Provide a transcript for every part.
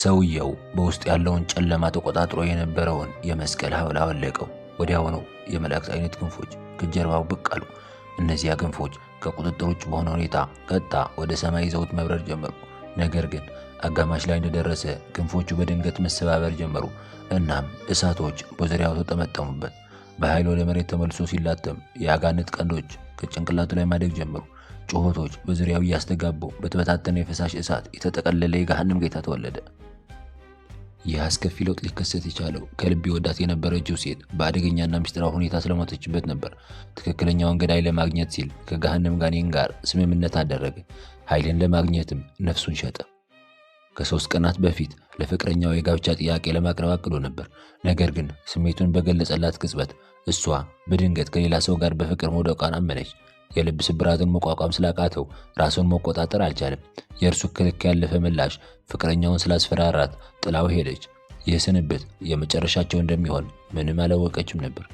ሰውየው በውስጥ ያለውን ጨለማ ተቆጣጥሮ የነበረውን የመስቀል ሐብል አወለቀው። ወዲያውኑ የመላእክት አይነት ክንፎች ከጀርባው ብቅ አሉ። እነዚያ ክንፎች ከቁጥጥር ውጭ በሆነ ሁኔታ ቀጥታ ወደ ሰማይ ይዘውት መብረር ጀመሩ። ነገር ግን አጋማሽ ላይ እንደደረሰ ክንፎቹ በድንገት መሰባበር ጀመሩ። እናም እሳቶች በዙሪያው ተጠመጠሙበት። በኃይል ወደ መሬት ተመልሶ ሲላተም የአጋንንት ቀንዶች ከጭንቅላቱ ላይ ማደግ ጀመሩ። ጩኸቶች በዙሪያው እያስተጋቡ በተበታተነ የፈሳሽ እሳት የተጠቀለለ የገሃነም ጌታ ተወለደ። ይህ አስከፊ ለውጥ ሊከሰት የቻለው ከልብ ወዳት የነበረችው ሴት በአደገኛና ምስጢራዊ ሁኔታ ስለሞተችበት ነበር። ትክክለኛውን ገዳይ ለማግኘት ሲል ከገሃነም ጋኔን ጋር ስምምነት አደረገ። ኃይልን ለማግኘትም ነፍሱን ሸጠ። ከ3 ቀናት በፊት ለፍቅረኛው የጋብቻ ጥያቄ ለማቅረብ አቅዶ ነበር። ነገር ግን ስሜቱን በገለጸላት ቅጽበት እሷ በድንገት ከሌላ ሰው ጋር በፍቅር መውደቋን አመነች። የልብ ስብራትን መቋቋም ስላቃተው ራሱን መቆጣጠር አልቻለም። የእርሱ ክልክ ያለፈ ምላሽ ፍቅረኛውን ስላስፈራራት ጥላው ሄደች። ይህ ስንብት የመጨረሻቸው እንደሚሆን ምንም አላወቀችም ነበር።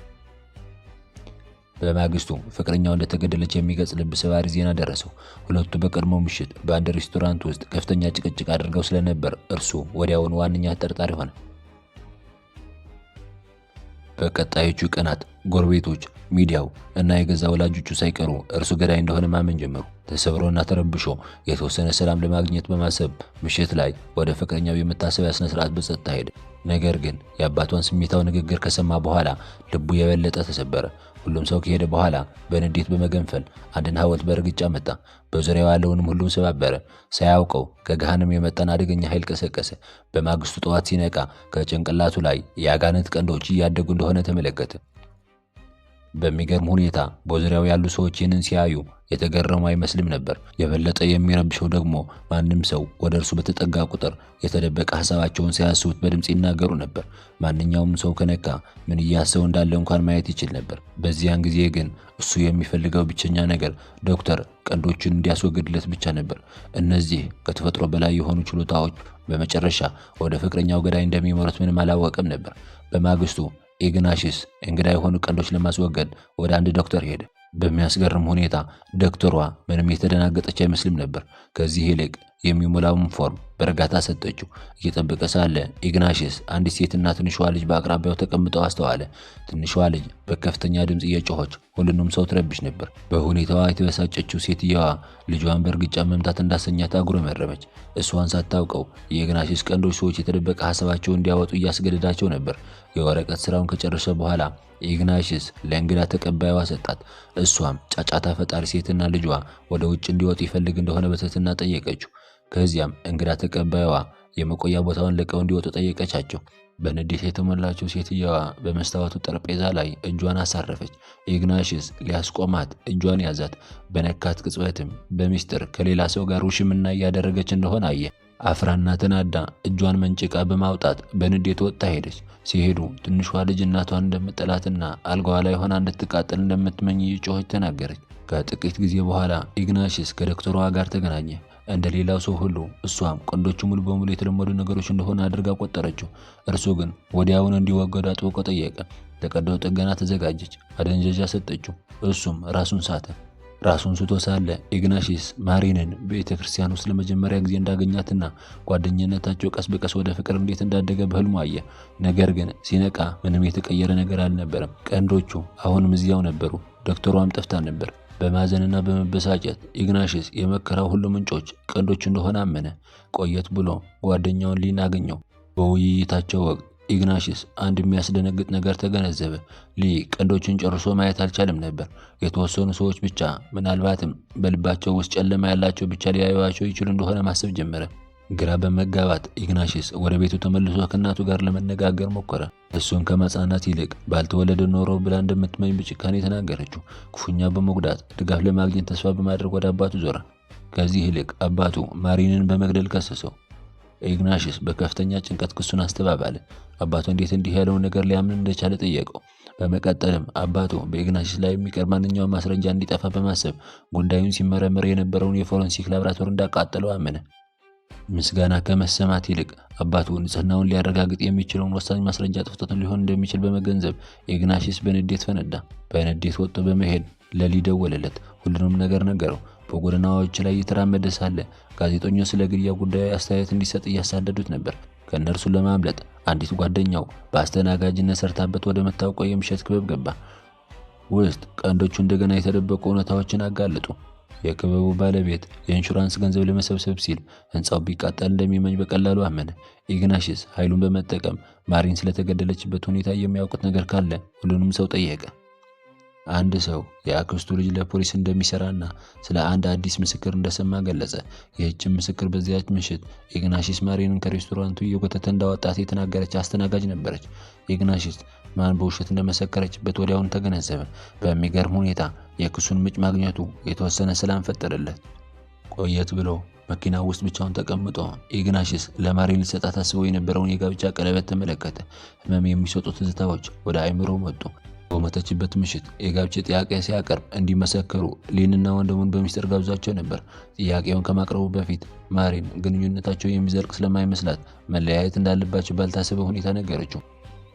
በማግስቱ ፍቅረኛው እንደተገደለች የሚገልጽ ልብ ሰባሪ ዜና ደረሰው። ሁለቱ በቀድሞ ምሽት በአንድ ሬስቶራንት ውስጥ ከፍተኛ ጭቅጭቅ አድርገው ስለነበር እርሱ ወዲያውኑ ዋነኛ ተጠርጣሪ ሆነ። በቀጣዮቹ ቀናት ጎረቤቶች፣ ሚዲያው እና የገዛ ወላጆቹ ሳይቀሩ እርሱ ገዳይ እንደሆነ ማመን ጀመሩ። ተሰብሮና ተረብሾ የተወሰነ ሰላም ለማግኘት በማሰብ ምሽት ላይ ወደ ፍቅረኛው የመታሰቢያ ስነ ስርዓት በጸጥታ ሄደ። ነገር ግን የአባቷን ስሜታዊ ንግግር ከሰማ በኋላ ልቡ የበለጠ ተሰበረ። ሁሉም ሰው ከሄደ በኋላ በንዴት በመገንፈል አንድን ሐውልት በእርግጫ መታ። በዙሪያው ያለውንም ሁሉም ሰባበረ። ሳያውቀው ከገሃነም የመጣን አደገኛ ኃይል ቀሰቀሰ። በማግስቱ ጠዋት ሲነቃ ከጭንቅላቱ ላይ የአጋንንት ቀንዶች እያደጉ እንደሆነ ተመለከተ። በሚገርም ሁኔታ በዙሪያው ያሉ ሰዎች ይህንን ሲያዩ የተገረሙ አይመስልም ነበር። የበለጠ የሚረብሸው ደግሞ ማንም ሰው ወደ እርሱ በተጠጋ ቁጥር የተደበቀ ሐሳባቸውን ሳያስቡት በድምፅ ይናገሩ ነበር። ማንኛውም ሰው ከነካ ምን እያሰቡ እንዳለ እንኳን ማየት ይችል ነበር። በዚያን ጊዜ ግን እሱ የሚፈልገው ብቸኛ ነገር ዶክተር ቀንዶቹን እንዲያስወግድለት ብቻ ነበር። እነዚህ ከተፈጥሮ በላይ የሆኑ ችሎታዎች በመጨረሻ ወደ ፍቅረኛው ገዳይ እንደሚመሩት ምንም አላወቀም ነበር። በማግስቱ ኢግናሽስ እንግዳ የሆኑ ቀንዶች ለማስወገድ ወደ አንድ ዶክተር ሄደ። በሚያስገርም ሁኔታ ዶክተሯ ምንም የተደናገጠች አይመስልም ነበር። ከዚህ ይልቅ የሚሞላውን ፎርም በእርጋታ ሰጠችው። እየጠበቀ ሳለ ኢግናሽስ አንዲት ሴትና ትንሿ ልጅ በአቅራቢያው ተቀምጠው አስተዋለ። ትንሿ ልጅ በከፍተኛ ድምፅ እየጮኸች ሁሉንም ሰው ትረብሽ ነበር። በሁኔታዋ የተበሳጨችው ሴትየዋ ልጇን በእርግጫ መምታት እንዳሰኛት አጉረመረመች። እሷን ሳታውቀው የኢግናሽስ ቀንዶች ሰዎች የተደበቀ ሐሳባቸውን እንዲያወጡ እያስገደዳቸው ነበር። የወረቀት ስራውን ከጨረሰ በኋላ ኢግናሽስ ለእንግዳ ተቀባይዋ ሰጣት። እሷም ጫጫታ ፈጣሪ ሴትና ልጇ ወደ ውጭ እንዲወጡ ይፈልግ እንደሆነ በትህትና ጠየቀችው። ከዚያም እንግዳ ተቀባይዋ የመቆያ ቦታውን ለቀው እንዲወጡ ጠየቀቻቸው። በንዴት የተሞላችው ሴትየዋ በመስታወቱ ጠረጴዛ ላይ እጇን አሳረፈች። ኢግናሽስ ሊያስቆማት እጇን ያዛት። በነካት ቅጽበትም በሚስጥር ከሌላ ሰው ጋር ውሽምና እያደረገች እንደሆነ አየ። አፍራና ተናዳ እጇን መንጭቃ በማውጣት በንዴት ወጥታ ሄደች። ሲሄዱ ትንሿ ልጅ እናቷን እንደምጠላትና አልጋዋ ላይ ሆና እንድትቃጠል እንደምትመኝ እየጮኸች ተናገረች። ከጥቂት ጊዜ በኋላ ኢግናሽስ ከዶክተሯ ጋር ተገናኘ። እንደ ሌላው ሰው ሁሉ እሷም ቀንዶቹ ሙሉ በሙሉ የተለመዱ ነገሮች እንደሆነ አድርጋ ቆጠረችው። እርሱ ግን ወዲያውኑ እንዲወገዱ አጥብቆ ጠየቀ። ለቀዶ ጥገና ተዘጋጀች። አደንዘዣ ሰጠችው። እሱም ራሱን ሳተ። ራሱን ስቶ ሳለ ኢግናሽስ ማሪንን በቤተ ክርስቲያን ውስጥ ለመጀመሪያ ጊዜ እንዳገኛትና ጓደኝነታቸው ቀስ በቀስ ወደ ፍቅር እንዴት እንዳደገ በህልሙ አየ። ነገር ግን ሲነቃ ምንም የተቀየረ ነገር አልነበረም። ቀንዶቹ አሁንም እዚያው ነበሩ። ዶክተሯም ጠፍታ ነበር። በማዘንና በመበሳጨት ኢግናሽስ የመከራው ሁሉ ምንጮች ቀንዶቹ እንደሆነ አመነ። ቆየት ብሎ ጓደኛውን ሊን አገኘው። በውይይታቸው ወቅት ኢግናሽስ አንድ የሚያስደነግጥ ነገር ተገነዘበ። ሊ ቀንዶቹን ጨርሶ ማየት አልቻለም ነበር። የተወሰኑ ሰዎች ብቻ፣ ምናልባትም በልባቸው ውስጥ ጨለማ ያላቸው ብቻ ሊያዩዋቸው ይችሉ እንደሆነ ማሰብ ጀመረ። ግራ በመጋባት ኢግናሽስ ወደ ቤቱ ተመልሶ ከእናቱ ጋር ለመነጋገር ሞከረ። እሱን ከማጽናናት ይልቅ ባልተወለደ ኖሮ ብላ እንደምትመኝ በጭካኔ ተናገረችው። ክፉኛ በመጉዳት ድጋፍ ለማግኘት ተስፋ በማድረግ ወደ አባቱ ዞረ። ከዚህ ይልቅ አባቱ ማሪንን በመግደል ከሰሰው። ኢግናሽስ በከፍተኛ ጭንቀት ክሱን አስተባባለ። አባቱ እንዴት እንዲህ ያለውን ነገር ሊያምን እንደቻለ ጠየቀው። በመቀጠልም አባቱ በኢግናሽስ ላይ የሚቀርብ ማንኛውም ማስረጃ እንዲጠፋ በማሰብ ጉዳዩን ሲመረመር የነበረውን የፎረንሲክ ላብራቶሪ እንዳቃጠለው አመነ። ምስጋና ከመሰማት ይልቅ አባቱ ንጽህናውን ሊያረጋግጥ የሚችለውን ወሳኝ ማስረጃ ጥፍቶት ሊሆን እንደሚችል በመገንዘብ ኢግናሽስ በንዴት ፈነዳ። በንዴት ወጥቶ በመሄድ ለሊ ደወለለት። ሁሉንም ነገር ነገረው። በጎዳናዎች ላይ እየተራመደ ሳለ ጋዜጠኞች ስለ ግድያ ጉዳይ አስተያየት እንዲሰጥ እያሳደዱት ነበር። ከእነርሱ ለማምለጥ አንዲት ጓደኛው በአስተናጋጅነት ሰርታበት ወደ መታወቀው የምሽት ክበብ ገባ። ውስጥ ቀንዶቹ እንደገና የተደበቁ እውነታዎችን አጋለጡ። የክበቡ ባለቤት የኢንሹራንስ ገንዘብ ለመሰብሰብ ሲል ህንፃው ቢቃጠል እንደሚመኝ በቀላሉ አመነ። ኢግናሽስ ኃይሉን በመጠቀም ማሪን ስለተገደለችበት ሁኔታ የሚያውቁት ነገር ካለ ሁሉንም ሰው ጠየቀ። አንድ ሰው የአክስቱ ልጅ ለፖሊስ እንደሚሰራና ስለ አንድ አዲስ ምስክር እንደሰማ ገለጸ። ይህችም ምስክር በዚያች ምሽት ኢግናሽስ ማሪንን ከሬስቶራንቱ እየጎተተ እንዳወጣት የተናገረች አስተናጋጅ ነበረች። ኢግናሽስ ማን በውሸት እንደመሰከረችበት ወዲያውኑ ተገነዘበ። በሚገርም ሁኔታ የክሱን ምንጭ ማግኘቱ የተወሰነ ሰላም ፈጠረለት። ቆየት ብሎ መኪና ውስጥ ብቻውን ተቀምጦ ኢግናሽስ ለማሪን ሊሰጣት አስቦ የነበረውን የጋብቻ ቀለበት ተመለከተ። ህመም የሚሰጡ ትዝታዎች ወደ አይምሮ መጡ። በሞተችበት ምሽት የጋብቻ ጥያቄ ሲያቀርብ እንዲመሰክሩ ሊንና ወንድሙን በሚስጥር ጋብዟቸው ነበር። ጥያቄውን ከማቅረቡ በፊት ማሪን ግንኙነታቸው የሚዘልቅ ስለማይመስላት መለያየት እንዳለባቸው ባልታሰበ ሁኔታ ነገረችው።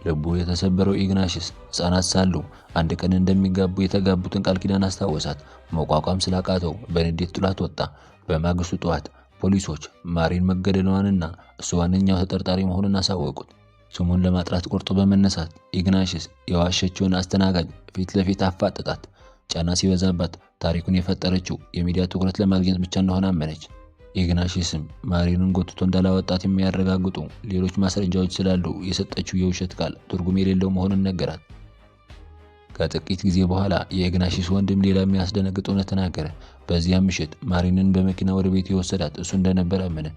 ልቡ የተሰበረው ኢግናሽስ ሕፃናት ሳሉ አንድ ቀን እንደሚጋቡ የተጋቡትን ቃል ኪዳን አስታወሳት። መቋቋም ስላቃተው በንዴት ጥሏት ወጣ። በማግስቱ ጠዋት ፖሊሶች ማሪን መገደሏንና እሱ ዋነኛው ተጠርጣሪ መሆኑን አሳወቁት። ስሙን ለማጥራት ቆርጦ በመነሳት ኢግናሽስ የዋሸችውን አስተናጋጅ ፊት ለፊት አፋጠጣት። ጫና ሲበዛባት ታሪኩን የፈጠረችው የሚዲያ ትኩረት ለማግኘት ብቻ እንደሆነ አመነች። ኢግናሽስም ማሪንን ጎትቶ እንዳላወጣት የሚያረጋግጡ ሌሎች ማስረጃዎች ስላሉ የሰጠችው የውሸት ቃል ትርጉም የሌለው መሆኑን ነገራት። ከጥቂት ጊዜ በኋላ የኢግናሽስ ወንድም ሌላ የሚያስደነግጥ እውነት ተናገረ። በዚያም ምሽት ማሪንን በመኪና ወደ ቤት የወሰዳት እሱ እንደነበር አመነ።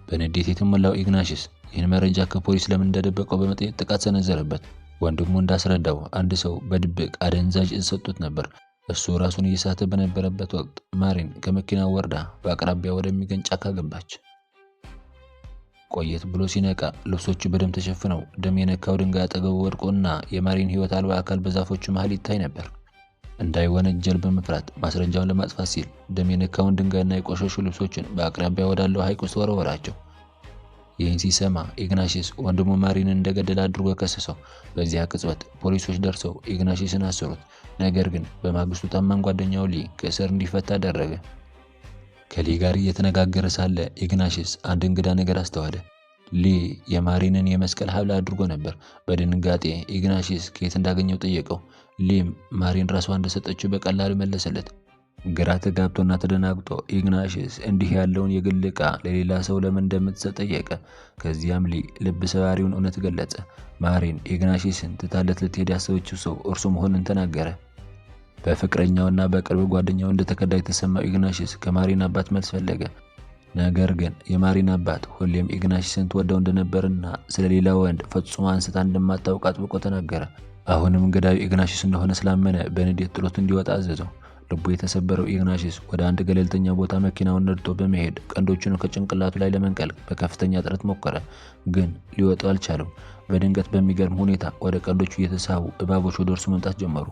በንዴት የተሞላው ኢግናሽስ ይህን መረጃ ከፖሊስ ለምን እንደደበቀው በመጠየቅ ጥቃት ሰነዘረበት። ወንድሙ እንዳስረዳው አንድ ሰው በድብቅ አደንዛዥ እጽ ሰጥቶት ነበር። እሱ ራሱን እየሳተ በነበረበት ወቅት ማሪን ከመኪናው ወርዳ በአቅራቢያ ወደሚገኝ ጫካ ገባች። ቆየት ብሎ ሲነቃ ልብሶቹ በደም ተሸፍነው ደም የነካው ድንጋይ አጠገቡ ወድቆና የማሪን ሕይወት አልባ አካል በዛፎቹ መሃል ይታይ ነበር። እንዳይወነጀል በመፍራት ማስረጃውን ለማጥፋት ሲል ደም የነካውን ድንጋይና የቆሸሹ ልብሶችን በአቅራቢያ ወዳለው ሐይቅ ውስጥ ወረወራቸው። ይህን ሲሰማ ኢግናሽስ ወንድሙ ማሪንን እንደገደለ አድርጎ ከሰሰው። በዚያ ቅጽበት ፖሊሶች ደርሰው ኢግናሽስን አሰሩት። ነገር ግን በማግስቱ ታማኝ ጓደኛው ሊ ከእስር እንዲፈታ አደረገ። ከሊ ጋር እየተነጋገረ ሳለ ኢግናሽስ አንድ እንግዳ ነገር አስተዋለ። ሊ የማሪንን የመስቀል ሐብል አድርጎ ነበር። በድንጋጤ ኢግናሽስ ከየት እንዳገኘው ጠየቀው። ሊም ማሪን ራሷ እንደሰጠችው በቀላሉ መለሰለት። ግራ ተጋብቶና ተደናግጦ ኢግናሽስ እንዲህ ያለውን የግል ዕቃ ለሌላ ሰው ለምን እንደምትሰጥ ጠየቀ። ከዚያም ሊ ልብ ሰባሪውን እውነት ገለጸ። ማሪን ኢግናሽስን ትታለት ልትሄድ ያሰበችው ሰው እርሱ መሆኑን ተናገረ። በፍቅረኛውና በቅርብ ጓደኛው እንደተከዳ የተሰማው ኢግናሽስ ከማሪን አባት መልስ ፈለገ። ነገር ግን የማሪን አባት ሁሌም ኢግናሽስን ትወደው እንደነበርና ስለሌላ ወንድ ፈጽሞ አንስታ እንደማታውቅ አጥብቆ ተናገረ። አሁንም ገዳዩ ኢግናሽስ እንደሆነ ስላመነ በንዴት ጥሎት እንዲወጣ አዘዘው። ልቡ የተሰበረው ኢግናሽስ ወደ አንድ ገለልተኛ ቦታ መኪናውን ነድቶ በመሄድ ቀንዶቹን ከጭንቅላቱ ላይ ለመንቀል በከፍተኛ ጥረት ሞከረ፣ ግን ሊወጡ አልቻለም። በድንገት በሚገርም ሁኔታ ወደ ቀንዶቹ እየተሳቡ እባቦች ወደ እርሱ መምጣት ጀመሩ።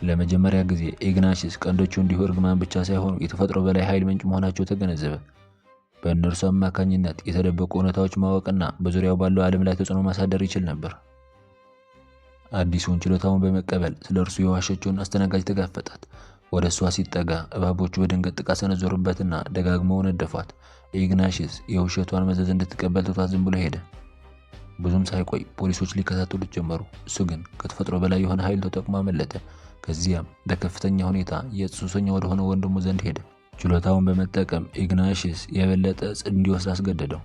ለመጀመሪያ ጊዜ ኢግናሽስ ቀንዶቹ እንዲሁ እርግማን ብቻ ሳይሆኑ የተፈጥሮ በላይ ኃይል ምንጭ መሆናቸው ተገነዘበ። በእነርሱ አማካኝነት የተደበቁ እውነታዎች ማወቅና በዙሪያው ባለው ዓለም ላይ ተጽዕኖ ማሳደር ይችል ነበር። አዲሱን ችሎታውን በመቀበል ስለ እርሱ የዋሸችውን አስተናጋጅ ተጋፈጣት። ወደ እሷ ሲጠጋ እባቦቹ በድንገት ጥቃት ሰነዘሩበትና ደጋግመው ነደፏት። ኢግናሽስ የውሸቷን መዘዝ እንድትቀበል ትቷት ዝም ብሎ ሄደ። ብዙም ሳይቆይ ፖሊሶች ሊከታተሉት ጀመሩ። እሱ ግን ከተፈጥሮ በላይ የሆነ ኃይል ተጠቅሞ አመለጠ። ከዚያም በከፍተኛ ሁኔታ የእጽ ሱሰኛ ወደሆነ ወንድሙ ዘንድ ሄደ። ችሎታውን በመጠቀም ኢግናሽስ የበለጠ እጽ እንዲወስድ አስገደደው።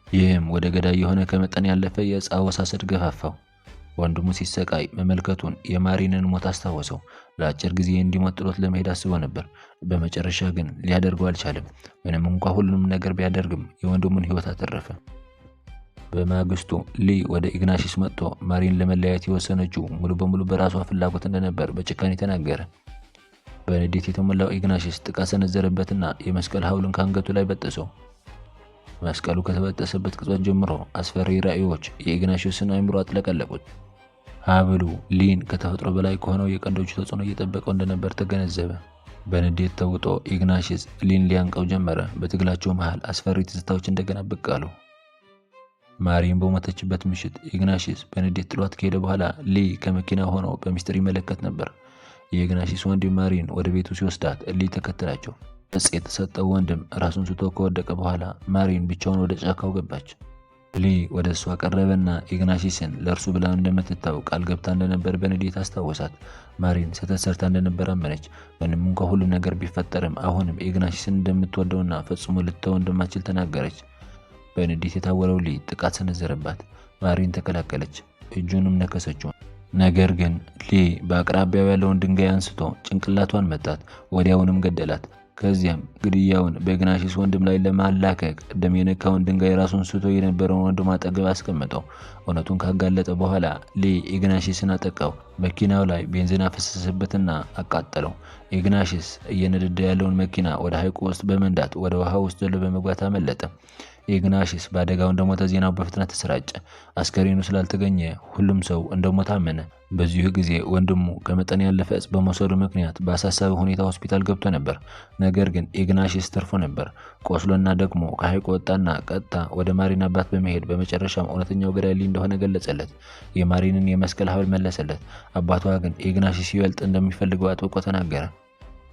ይህም ወደ ገዳይ የሆነ ከመጠን ያለፈ የእጽ አወሳሰድ ገፋፋው። ወንድሙ ሲሰቃይ መመልከቱን የማሪንን ሞት አስታወሰው። ለአጭር ጊዜ እንዲሞት ጥሎት ለመሄድ አስቦ ነበር። በመጨረሻ ግን ሊያደርገው አልቻለም። ምንም እንኳ ሁሉንም ነገር ቢያደርግም የወንድሙን ሕይወት አተረፈ። በማግስቱ ሊ ወደ ኢግናሽስ መጥቶ ማሪን ለመለያየት የወሰነችው ሙሉ በሙሉ በራሷ ፍላጎት እንደነበር በጭካኔ ተናገረ። በንዴት የተሞላው ኢግናሽስ ጥቃት ሰነዘረበትና የመስቀል ሐውልን ከአንገቱ ላይ በጠሰው። መስቀሉ ከተበጠሰበት ቅጽበት ጀምሮ አስፈሪ ራእዮች የኢግናሽስን አእምሮ አጥለቀለቁት። ሐብሉ ሊን ከተፈጥሮ በላይ ከሆነው የቀንዶቹ ተጽዕኖ እየጠበቀው እንደነበር ተገነዘበ። በንዴት ተውጦ ኢግናሽስ ሊን ሊያንቀው ጀመረ። በትግላቸው መሃል አስፈሪ ትዝታዎች እንደገና ብቅ አሉ። ማሪን በሞተችበት ምሽት ኢግናሽስ በንዴት ጥሏት ከሄደ በኋላ ሊ ከመኪና ሆኖ በሚስጥር ይመለከት ነበር። የኢግናሽስ ወንድም ማሪን ወደ ቤቱ ሲወስዳት ሊ ተከተላቸው። እጽ የተሰጠው ወንድም ራሱን ስቶ ከወደቀ በኋላ ማሪን ብቻውን ወደ ጫካው ገባች። ሊ ወደ እሷ ቀረበና ኢግናሺስን ለእርሱ ብላ እንደምትታው ቃል ገብታ እንደነበር በንዴት አስታወሳት። ማሪን ስህተት ሰርታ እንደነበር አመነች። ምንም እንኳ ሁሉም ነገር ቢፈጠርም አሁንም ኢግናሺስን እንደምትወደውና ፈጽሞ ልትተው እንደማትችል ተናገረች። በንዴት የታወረው ሊ ጥቃት ሰነዘረባት። ማሪን ተከላከለች፣ እጁንም ነከሰችው። ነገር ግን ሊ በአቅራቢያው ያለውን ድንጋይ አንስቶ ጭንቅላቷን መታት፣ ወዲያውንም ገደላት። ከዚያም ግድያውን በኢግናሺስ ወንድም ላይ ለማላከክ ደም የነካውን ድንጋይ ራሱን ስቶ የነበረውን ወንድም አጠገብ አስቀመጠው። እውነቱን ካጋለጠ በኋላ ሊ ኢግናሺስን አጠቃው። መኪናው ላይ ቤንዚን አፈሰሰበትና አቃጠለው። ኢግናሺስ እየነደደ ያለውን መኪና ወደ ሐይቁ ውስጥ በመንዳት ወደ ውሃ ውስጥ ዘሎ በመግባት አመለጠ። ኢግናሺስ በአደጋው እንደሞተ ዜናው በፍጥነት ተሰራጨ። አስከሬኑ ስላልተገኘ ሁሉም ሰው እንደሞተ አመነ። በዚሁ ጊዜ ወንድሙ ከመጠን ያለፈ እጽ በመውሰዱ ምክንያት በአሳሳቢ ሁኔታ ሆስፒታል ገብቶ ነበር። ነገር ግን ኢግናሺስ ተርፎ ነበር። ቆስሎና ደግሞ ከሐይቁ ወጣና ቀጥታ ወደ ማሪን አባት በመሄድ በመጨረሻም እውነተኛው ገዳይ ሊ እንደሆነ ገለጸለት። የማሪንን የመስቀል ሐብል መለሰለት። አባቷ ግን ኢግናሺስ ይበልጥ እንደሚፈልገው አጥብቆ ተናገረ።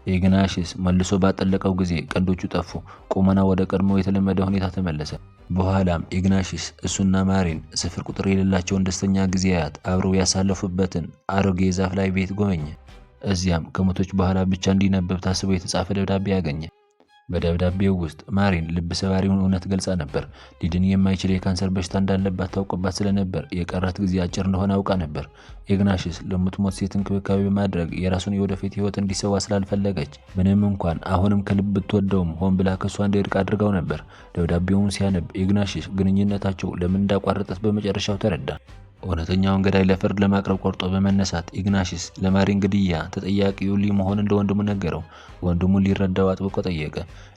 ኢግናሺስ መልሶ ባጠለቀው ጊዜ ቀንዶቹ ጠፉ። ቁመና ወደ ቀድሞ የተለመደ ሁኔታ ተመለሰ። በኋላም ኢግናሺስ እሱና ማሪን ስፍር ቁጥር የሌላቸውን ደስተኛ ጊዜያት አብረው ያሳለፉበትን አሮጌ ዛፍ ላይ ቤት ጎበኘ። እዚያም ከሞቶች በኋላ ብቻ እንዲነበብ ታስቦ የተጻፈ ደብዳቤ ያገኘ። በደብዳቤው ውስጥ ማሪን ልብ ሰባሪውን እውነት ገልጻ ነበር። ሊድን የማይችል የካንሰር በሽታ እንዳለባት ታውቅባት ስለነበር የቀራት ጊዜ አጭር እንደሆነ አውቃ ነበር። ኢግናሺስ ለምትሞት ሴት እንክብካቤ በማድረግ የራሱን የወደፊት ሕይወት እንዲሰዋ ስላልፈለገች ምንም እንኳን አሁንም ከልብ ብትወደውም ሆን ብላ ከሷ እንዲርቅ አድርገው ነበር። ደብዳቤውን ሲያነብ ኢግናሺስ ግንኙነታቸው ለምን እንዳቋረጠት በመጨረሻው ተረዳ። እውነተኛውን ገዳይ ለፍርድ ለማቅረብ ቆርጦ በመነሳት ኢግናሺስ ለማሪን ግድያ ተጠያቂው ሊ መሆኑን ለወንድሙ ነገረው። ወንድሙ ሊረዳው አጥብቆ ጠየቀ።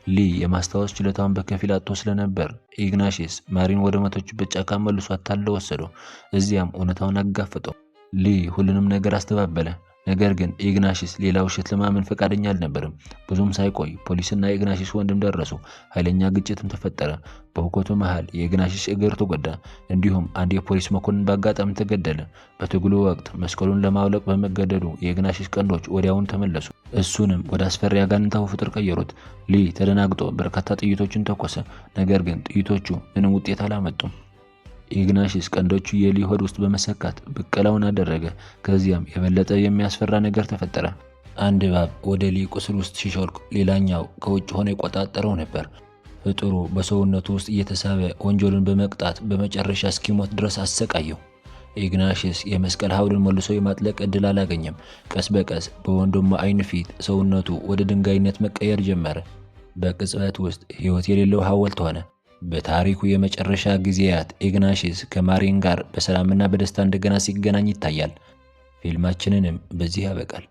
ሊ የማስታወስ ችሎታውን በከፊል አጥቶ ስለነበር ኢግናሺስ ማሪን ወደ ሞተችበት ጫካ መልሶ አታለው ወሰደው። እዚያም እውነታውን አጋፈጠው። ሊ ሁሉንም ነገር አስተባበለ። ነገር ግን ኢግናሺስ ሌላ ውሸት ለማመን ፈቃደኛ አልነበረም። ብዙም ሳይቆይ ፖሊስና የኢግናሺስ ወንድም ደረሱ። ኃይለኛ ግጭትም ተፈጠረ። በሁከቱ መሃል የኢግናሺስ እግር ተጎዳ። እንዲሁም አንድ የፖሊስ መኮንን በአጋጣሚ ተገደለ። በትግሉ ወቅት መስቀሉን ለማውለቅ በመገደዱ የኢግናሺስ ቀንዶች ወዲያውኑ ተመለሱ። እሱንም ወደ አስፈሪ አጋንንታዊ ፍጡር ቀየሩት። ሊ ተደናግጦ በርካታ ጥይቶችን ተኮሰ። ነገር ግን ጥይቶቹ ምንም ውጤት አላመጡም። ኢግናሺስ ቀንዶቹ የሊ ሆድ ውስጥ በመሰካት ብቀላውን አደረገ። ከዚያም የበለጠ የሚያስፈራ ነገር ተፈጠረ። አንድ እባብ ወደ ሊ ቁስል ውስጥ ሲሾልክ፣ ሌላኛው ከውጭ ሆኖ ይቆጣጠረው ነበር። ፍጡሩ በሰውነቱ ውስጥ እየተሳበ ወንጀሉን በመቅጣት በመጨረሻ እስኪሞት ድረስ አሰቃየው። ኢግናሺስ የመስቀል ሐውልን መልሶ የማጥለቅ እድል አላገኘም። ቀስ በቀስ በወንድሙ አይን ፊት ሰውነቱ ወደ ድንጋይነት መቀየር ጀመረ። በቅጽበት ውስጥ ሕይወት የሌለው ሐውልት ሆነ። በታሪኩ የመጨረሻ ጊዜያት ኢግናሺስ ከማሪን ጋር በሰላምና በደስታ እንደገና ሲገናኝ ይታያል። ፊልማችንንም በዚህ ያበቃል።